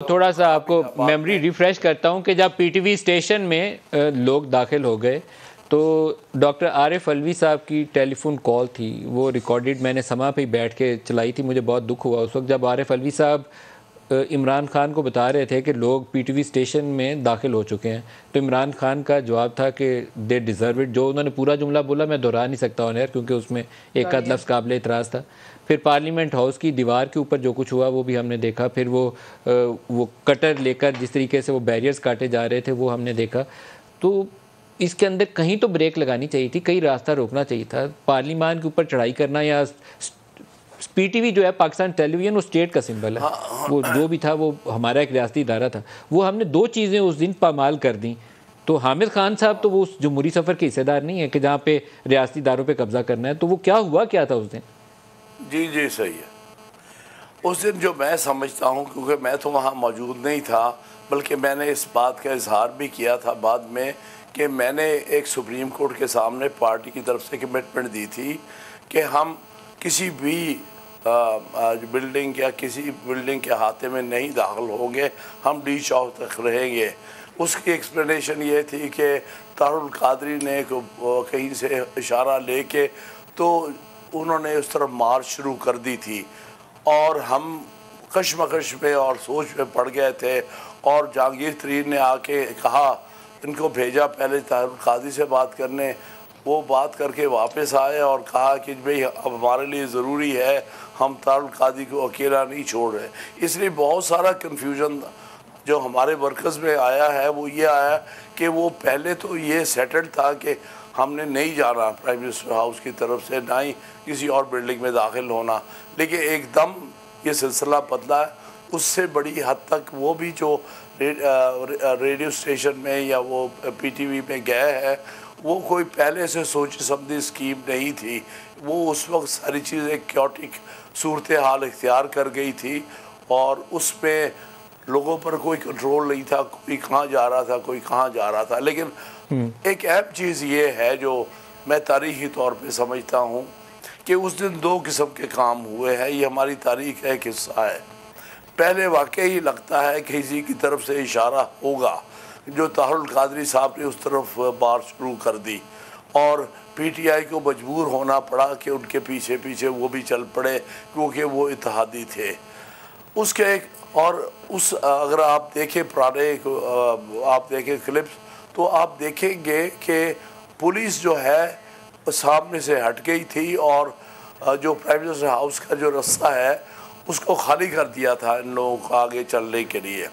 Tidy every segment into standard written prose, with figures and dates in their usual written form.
थोड़ा सा आपको मेमोरी रिफ्रेश करता हूं कि जब पीटीवी स्टेशन में लोग दाखिल हो गए तो डॉक्टर आरिफ अलवी साहब की टेलीफोन कॉल थी, वो रिकॉर्डेड मैंने समा पे बैठ के चलाई थी। मुझे बहुत दुख हुआ उस वक्त जब आरिफ अलवी साहब इमरान खान को बता रहे थे कि लोग पीटीवी स्टेशन में दाखिल हो चुके हैं, तो इमरान खान का जवाब था कि दे डिज़र्व इट। जो उन्होंने पूरा जुमला बोला मैं दोहरा नहीं सकता ऑन एयर क्योंकि उसमें एक आध लफ्ज़ काबिल इतराज़ था। फिर पार्लियामेंट हाउस की दीवार के ऊपर जो कुछ हुआ वो भी हमने देखा। फिर वो कटर लेकर जिस तरीके से वो बैरियर्स काटे जा रहे थे वो हमने देखा। तो इसके अंदर कहीं तो ब्रेक लगानी चाहिए थी, कहीं रास्ता रोकना चाहिए था। पार्लियामान के ऊपर चढ़ाई करना या पीटीवी जो है पाकिस्तान टेलीविज़न वो स्टेट का सिंबल है, वो जो भी था वो हमारा एक रियासती इदारा था। वो हमने दो चीज़ें उस दिन पामाल कर दी। तो हामिद खान साहब तो वो उस जमहूरी सफ़र के हिस्सेदार नहीं है कि जहाँ पे रियासती इदारों पे कब्जा करना है। तो वो क्या हुआ क्या था उस दिन? जी जी सही है। उस दिन जो मैं समझता हूँ, क्योंकि मैं तो वहाँ मौजूद नहीं था, बल्कि मैंने इस बात का इजहार भी किया था बाद में कि मैंने एक सुप्रीम कोर्ट के सामने पार्टी की तरफ से कमिटमेंट दी थी कि हम किसी भी बिल्डिंग या किसी बिल्डिंग के अहाते में नहीं दाखिल होंगे, हम डी चौक तक रहेंगे। उसकी एक्सप्लेनेशन ये थी कि तारुल कादरी ने कहीं से इशारा लेके तो उन्होंने उस तरफ मार्च शुरू कर दी थी और हम कशमकश में और सोच में पड़ गए थे। और जहांगीर तरीन ने आके कहा, इनको भेजा पहले तारुल कादरी से बात करने, वो बात करके वापस आए और कहा कि भाई अब हमारे लिए ज़रूरी है, हम तारुल कादरी को अकेला नहीं छोड़ रहे। इसलिए बहुत सारा कन्फ्यूजन जो हमारे वर्कर्स में आया है वो ये आया कि वो पहले तो ये सेटल्ड था कि हमने नहीं जाना प्राइम मिनिस्टर हाउस की तरफ से, ना ही किसी और बिल्डिंग में दाखिल होना। लेकिन एकदम ये सिलसिला बदला है। उससे बड़ी हद तक वो भी जो रेडियो स्टेशन में या वो पीटीवी में गए हैं, वो कोई पहले से सोची समझी स्कीम नहीं थी। वो उस वक्त सारी चीज़ें क्योटिक सूरत हाल इख्तियार कर गई थी और उसमें लोगों पर कोई कंट्रोल नहीं था, कोई कहाँ जा रहा था, कोई कहाँ जा रहा था। लेकिन एक अहम चीज़ ये है जो मैं तारीख़ी तौर पे समझता हूँ कि उस दिन दो किस्म के काम हुए हैं। ये हमारी तारीख़ का एक हिस्सा है। पहले वाकई लगता है कि किसी की तरफ से इशारा होगा, जो तारुल कादरी साहब ने उस तरफ बात शुरू कर दी और पीटीआई को मजबूर होना पड़ा कि उनके पीछे पीछे वो भी चल पड़े क्योंकि वो इत्तेहादी थे। उसके एक और उस अगर आप देखें पुराने आप देखें क्लिप्स तो आप देखेंगे कि पुलिस जो है सामने से हट गई थी और जो प्राइम मिनिस्टर हाउस का जो रास्ता है उसको खाली कर दिया था इन लोगों को आगे चलने के लिए।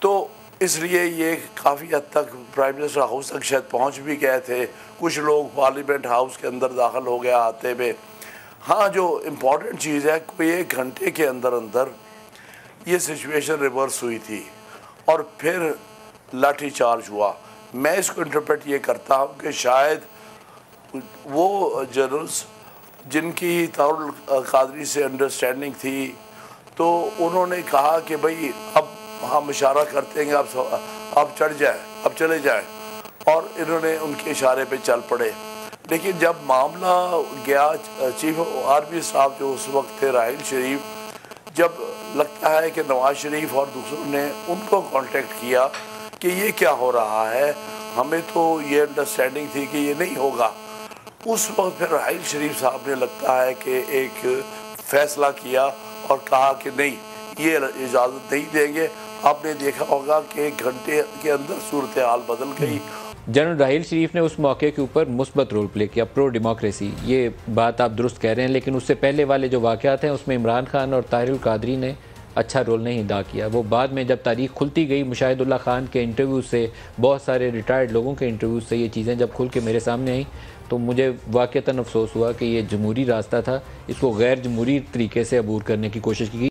तो इसलिए ये काफ़ी हद तक प्राइम मिनिस्टर हाउस तक शायद पहुंच भी गए थे। कुछ लोग पार्लियामेंट हाउस के अंदर दाखिल हो गया आते में। हाँ, जो इम्पोर्टेंट चीज़ है कोई 1 घंटे के अंदर अंदर ये सिचुएशन रिवर्स हुई थी और फिर लाठी चार्ज हुआ। मैं इसको इंटरप्रेट ये करता हूँ कि शायद वो जनरल्स जिनकी तारुल कादरी से अंडरस्टैंडिंग थी, तो उन्होंने कहा कि भाई अब हम इशारा करते हैं आप चढ़ जाए, अब चले जाए, और इन्होंने उनके इशारे पे चल पड़े। लेकिन जब मामला गया चीफ आर्मी स्टाफ जो उस वक्त थे राहिल शरीफ, जब लगता है कि नवाज शरीफ और दूसरों ने उनको कांटेक्ट किया कि ये क्या हो रहा है, हमें तो ये अंडरस्टैंडिंग थी कि ये नहीं होगा, उस वक्त फिर राहिल शरीफ साहब ने लगता है कि एक फ़ैसला किया और कहा कि नहीं, ये इजाज़त नहीं देंगे। आपने देखा होगा कि 1 घंटे के अंदर सूरत हाल बदल गई। जनरल राहिल शरीफ ने उस मौके के ऊपर मुस्बत रोल प्ले किया, प्रो डेमोक्रेसी, ये बात आप दुरुस्त कह रहे हैं। लेकिन उससे पहले वाले जो वाक़यात हैं उसमें इमरान खान और तारुल कादरी ने अच्छा रोल नहीं अदा किया। वो बाद में जब तारीख खुलती गई, मुशाहिदुल्लाह खान के इंटरव्यू से, बहुत सारे रिटायर्ड लोगों के इंटरव्यू से ये चीज़ें जब खुल के मेरे सामने आई तो मुझे वाक़तन अफसोस हुआ कि ये जमहूरी रास्ता था, इसको गैर जमहूरी तरीके से अबूर करने की कोशिश की गई।